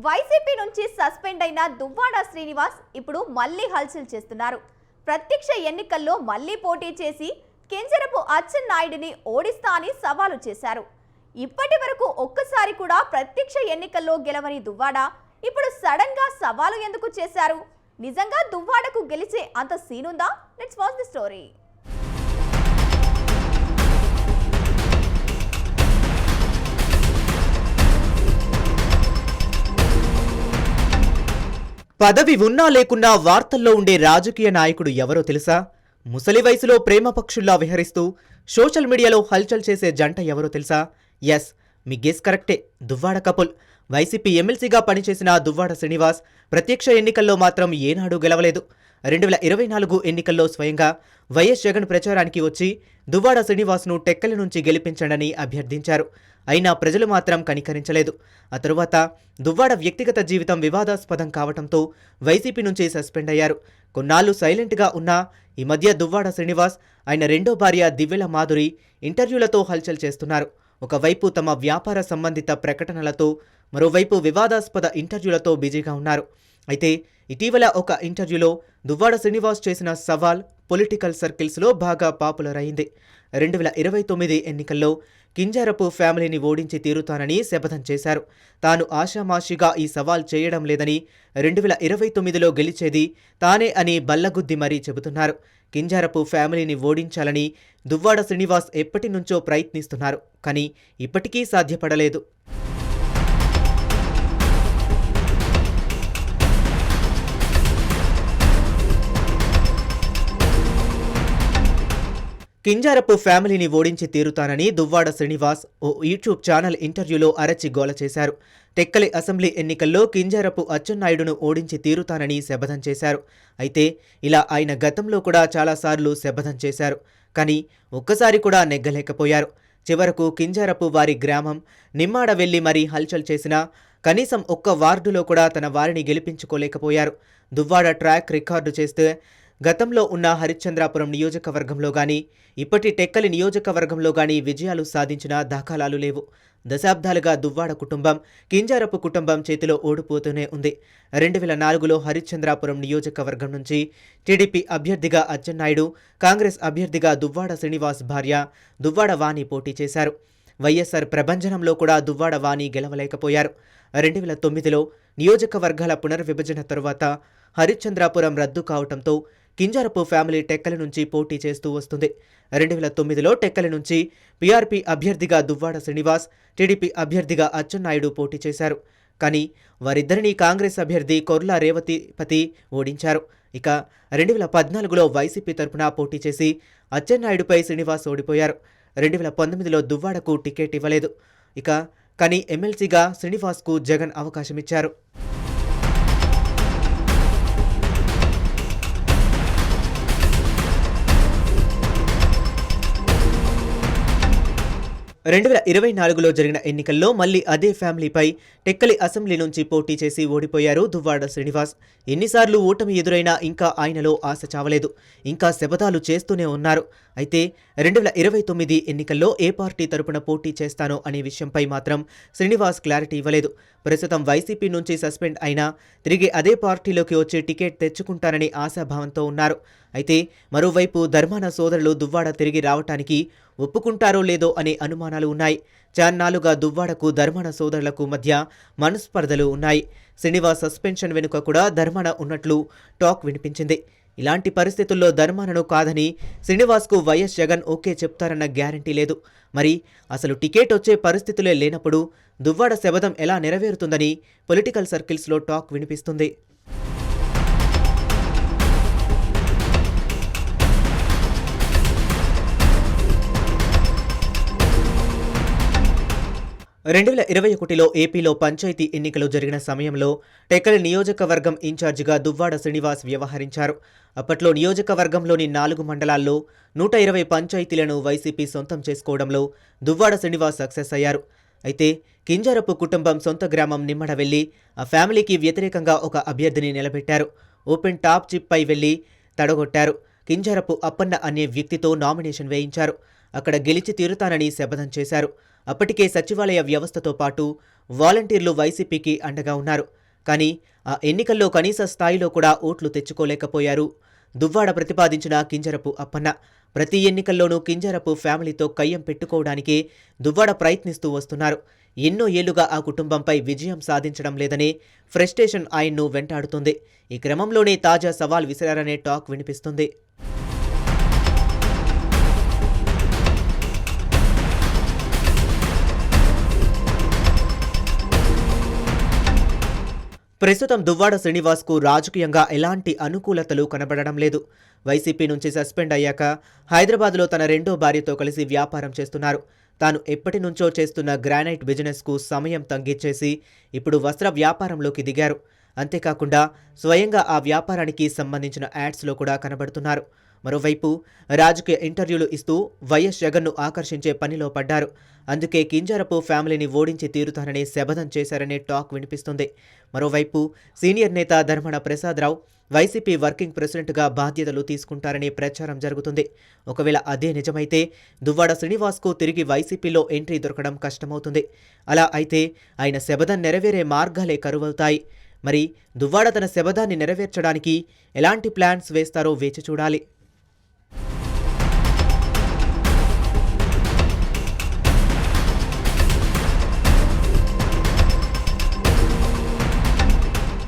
YCP నుంచి suspend అయిన దువ్వాడ శ్రీనివాస్ ఇప్పుడు మళ్ళీ హల్చల్ చేస్తున్నారు. ప్రత్యక్ష ఎన్నికల్లో మళ్ళీ పోటీ చేసి కింజరపు అచ్చెన్నాయుడిని ఓడిస్తా అని సవాలు చేశారు. ఇప్పటి వరకు ఒక్కసారి కూడా ప్రత్యక్ష ఎన్నికల్లో గెలవని దువ్వాడ ఇప్పుడు సడన్ గా సవాలు ఎందుకు చేశారు? నిజంగా దువ్వాడకు గెలిచే అంత సీనుందా? Let's watch the story. పదవి ఉన్నా లేకున్నా వార్తల్లో ఉండే రాజకీయ నాయకుడు ఎవరో తెలుసా? ముసలి వయసులో ప్రేమ పక్షుల్లా విహరిస్తూ సోషల్ మీడియాలో హల్చల్ చేసే జంట ఎవరో తెలుసా? ఎస్, మీ గెస్ కరెక్టే, దువ్వాడ కపుల్. వైసీపీ ఎమ్మెల్సీగా పనిచేసిన దువ్వాడ శ్రీనివాస్ ప్రత్యక్ష ఎన్నికల్లో మాత్రం ఏనాడూ గెలవలేదు. 2024 ఎన్నికల్లో స్వయంగా వైఎస్ జగన్ ప్రచారానికి వచ్చి దువ్వాడ శ్రీనివాస్ను టెక్కలి నుంచి గెలిపించండని అభ్యర్థించారు. అయినా ప్రజలు మాత్రం కనికరించలేదు. ఆ తరువాత దువ్వాడ వ్యక్తిగత జీవితం వివాదాస్పదం కావడంతో వైసీపీ నుంచి సస్పెండ్ అయ్యారు. కొన్నాళ్లు సైలెంట్గా ఉన్నా ఈ మధ్య దువ్వాడ శ్రీనివాస్ ఆయన రెండో భార్య దివ్యల మాధురి ఇంటర్వ్యూలతో హల్చల్ చేస్తున్నారు. ఒకవైపు తమ వ్యాపార సంబంధిత ప్రకటనలతో, మరోవైపు వివాదాస్పద ఇంటర్వ్యూలతో బిజీగా ఉన్నారు. అయితే ఇటీవల ఒక ఇంటర్వ్యూలో దువ్వాడ శ్రీనివాస్ చేసిన సవాల్ పొలిటికల్ సర్కిల్స్లో బాగా పాపులర్ అయింది. 2029 ఎన్నికల్లో కింజరపు ఫ్యామిలీని ఓడించి తీరుతానని శపథం చేశారు. తాను ఆషామాషిగా ఈ సవాల్ చేయడం లేదని, 2029లో గెలిచేది తానే అని బల్లగుద్ది మరీ చెబుతున్నారు. కింజరపు ఫ్యామిలీని ఓడించాలని దువ్వాడ శ్రీనివాస్ ఎప్పటి నుంచో ప్రయత్నిస్తున్నారు. కానీ ఇప్పటికీ సాధ్యపడలేదు. కింజరపు ఫ్యామిలీని ఓడించి తీరుతానని దువ్వాడ శ్రీనివాస్ ఓ యూట్యూబ్ ఛానల్ ఇంటర్వ్యూలో అరచి గోల చేశారు. టెక్కలి అసెంబ్లీ ఎన్నికల్లో కింజరపు అచ్చెన్నాయుడును ఓడించి తీరుతానని శపథం చేశారు. అయితే ఇలా ఆయన గతంలో కూడా చాలాసార్లు శపథం చేశారు. కానీ ఒక్కసారి కూడా నెగ్గలేకపోయారు. చివరకు కింజరపు వారి గ్రామం నిమ్మాడ వెళ్లి మరీ హల్చల్ చేసినా కనీసం ఒక్క వార్డులో కూడా తన వారిని గెలిపించుకోలేకపోయారు. దువ్వాడ ట్రాక్ రికార్డు చేస్తే గతంలో ఉన్న హరిశ్చంద్రాపురం నియోజకవర్గంలో గానీ, ఇప్పటి టెక్కలి నియోజకవర్గంలో గానీ విజయాలు సాధించిన దాఖలాలు లేవు. దశాబ్దాలుగా దువ్వాడ కుటుంబం కింజరపు కుటుంబం చేతిలో ఓడిపోతూనే ఉంది. 2004లో హరిశ్చంద్రాపురం నియోజకవర్గం నుంచి టీడీపీ అభ్యర్థిగా అచ్చెన్నాయుడు, కాంగ్రెస్ అభ్యర్థిగా దువ్వాడ శ్రీనివాస్ భార్య దువ్వాడ వాణి పోటీ చేశారు. వైఎస్ఆర్ ప్రభంజనంలో కూడా దువ్వాడ వాణి గెలవలేకపోయారు. 2009లో నియోజకవర్గాల పునర్విభజన తరువాత హరిశ్చంద్రాపురం రద్దు కావడంతో కింజరపు ఫ్యామిలీ టెక్కలి నుంచి పోటీ చేస్తూ వస్తుంది. 2009లో టెక్కలి నుంచి పీఆర్పీ అభ్యర్థిగా దువ్వాడ శ్రీనివాస్, టీడీపీ అభ్యర్థిగా అచ్చెన్నాయుడు పోటీ చేశారు. కానీ వారిద్దరినీ కాంగ్రెస్ అభ్యర్థి కొర్ల రేవతిపతి ఓడించారు. ఇక 2014లో వైసీపీ తరపున పోటీ చేసి అచ్చెన్నాయుడుపై శ్రీనివాస్ ఓడిపోయారు. 2019లో దువ్వాడకు టికెట్ ఇవ్వలేదు. కానీ ఎమ్మెల్సీగా శ్రీనివాస్కు జగన్ అవకాశమిచ్చారు. రెండు 2024లో జరిగిన ఎన్నికల్లో మళ్లీ అదే ఫ్యామిలీపై టెక్కలి అసెంబ్లీ నుంచి పోటీ చేసి ఓడిపోయారు దువ్వాడ శ్రీనివాస్. ఎన్నిసార్లు ఓటమి ఎదురైనా ఇంకా ఆయనలో ఆశ చావలేదు. ఇంకా శపథాలు చేస్తూనే ఉన్నారు. అయితే 2029 ఎన్నికల్లో ఏ పార్టీ తరపున పోటీ చేస్తానో అనే విషయంపై మాత్రం శ్రీనివాస్ క్లారిటీ ఇవ్వలేదు. ప్రస్తుతం వైసీపీ నుంచి సస్పెండ్ అయినా తిరిగి అదే పార్టీలోకి వచ్చి టికెట్ తెచ్చుకుంటానని ఆశాభావంతో ఉన్నారు. అయితే మరోవైపు ధర్మాన సోదరులు దువ్వాడ తిరిగి రావటానికి ఒప్పుకుంటారో లేదో అనే అనుమానాలు ఉన్నాయి. చాన్నాళ్లుగా దువ్వాడకు ధర్మాన సోదరులకు మధ్య మనస్పర్ధలు ఉన్నాయి. శ్రీనివాస్ సస్పెన్షన్ వెనుక కూడా ధర్మాన ఉన్నట్లు టాక్ వినిపించింది. ఇలాంటి పరిస్థితుల్లో ధర్మానను కాదని శ్రీనివాస్కు వైఎస్ జగన్ ఓకే చెప్తారన్న గ్యారంటీ లేదు. మరి అసలు టికెట్ వచ్చే పరిస్థితులే లేనప్పుడు దువ్వాడ శపథం ఎలా నెరవేరుతుందని పొలిటికల్ సర్కిల్స్లో టాక్ వినిపిస్తుంది. రెండు 2021లో ఏపీలో పంచాయతీ ఎన్నికలు జరిగిన సమయంలో టెక్కలి నియోజకవర్గం ఇన్ఛార్జిగా దువ్వాడ శ్రీనివాస్ వ్యవహరించారు. అప్పట్లో నియోజకవర్గంలోని 4 మండలాల్లో 120 పంచాయతీలను వైసీపీ సొంతం చేసుకోవడంలో దువ్వాడ శ్రీనివాస్ సక్సెస్ అయ్యారు. అయితే కింజరపు కుటుంబం సొంత గ్రామం నిమ్మడ వెళ్లి ఆ ఫ్యామిలీకి వ్యతిరేకంగా ఒక అభ్యర్థిని నిలబెట్టారు. ఓపెన్ టాప్ చిప్ పై వెళ్లి తడగొట్టారు. కింజరపు అప్పన్న అనే వ్యక్తితో నామినేషన్ వేయించారు. అక్కడ గెలిచి తీరుతానని శపథం చేశారు. అప్పటికే సచివాలయ వ్యవస్థతో పాటు వాలంటీర్లు వైసీపీకి అండగా ఉన్నారు. కానీ ఆ ఎన్నికల్లో కనీస స్థాయిలో కూడా ఓట్లు తెచ్చుకోలేకపోయారు దువ్వాడ ప్రతిపాదించిన కింజరపు అప్పన్న. ప్రతి ఎన్నికల్లోనూ కింజరపు ఫ్యామిలీతో కయ్యం పెట్టుకోవడానికే దువ్వాడ ప్రయత్నిస్తూ వస్తున్నారు. ఎన్నో ఏళ్లుగా ఆ కుటుంబంపై విజయం సాధించడం లేదనే ఫ్రస్ట్రేషన్ ఆయన్ను వెంటాడుతుంది. ఈ క్రమంలోనే తాజా సవాల్ విసిరారనే టాక్ వినిపిస్తుంది. ప్రస్తుతం దువ్వాడ శ్రీనివాస్కు రాజకీయంగా ఎలాంటి అనుకూలతలు కనబడడం లేదు. వైసీపీ నుంచి సస్పెండ్ అయ్యాక హైదరాబాద్లో తన రెండో భార్యతో కలిసి వ్యాపారం చేస్తున్నారు. తాను ఎప్పటి నుంచో చేస్తున్న గ్రానైట్ బిజినెస్కు సమయం తగ్గించేసి ఇప్పుడు వస్త్ర వ్యాపారంలోకి దిగారు. అంతేకాకుండా స్వయంగా ఆ వ్యాపారానికి సంబంధించిన యాడ్స్లో కూడా కనబడుతున్నారు. మరోవైపు రాజకీయ ఇంటర్వ్యూలు ఇస్తూ వైఎస్ జగన్ను ఆకర్షించే పనిలో పడ్డారు. అందుకే కింజరపు ఫ్యామిలీని ఓడించి తీరుతాననే శపథం చేశారనే టాక్ వినిపిస్తుంది. మరోవైపు సీనియర్ నేత ధర్మన ప్రసాదరావు వైసీపీ వర్కింగ్ ప్రెసిడెంట్గా బాధ్యతలు తీసుకుంటారనే ప్రచారం జరుగుతుంది. ఒకవేళ అదే నిజమైతే దువ్వాడ శ్రీనివాస్కు తిరిగి వైసీపీలో ఎంట్రీ దొరకడం కష్టమవుతుంది. అలా అయితే ఆయన శపథం నెరవేరే మార్గాలే కరువవుతాయి. మరి దువ్వాడ తన శపథాన్ని నెరవేర్చడానికి ఎలాంటి ప్లాన్స్ వేస్తారో వేచి చూడాలి.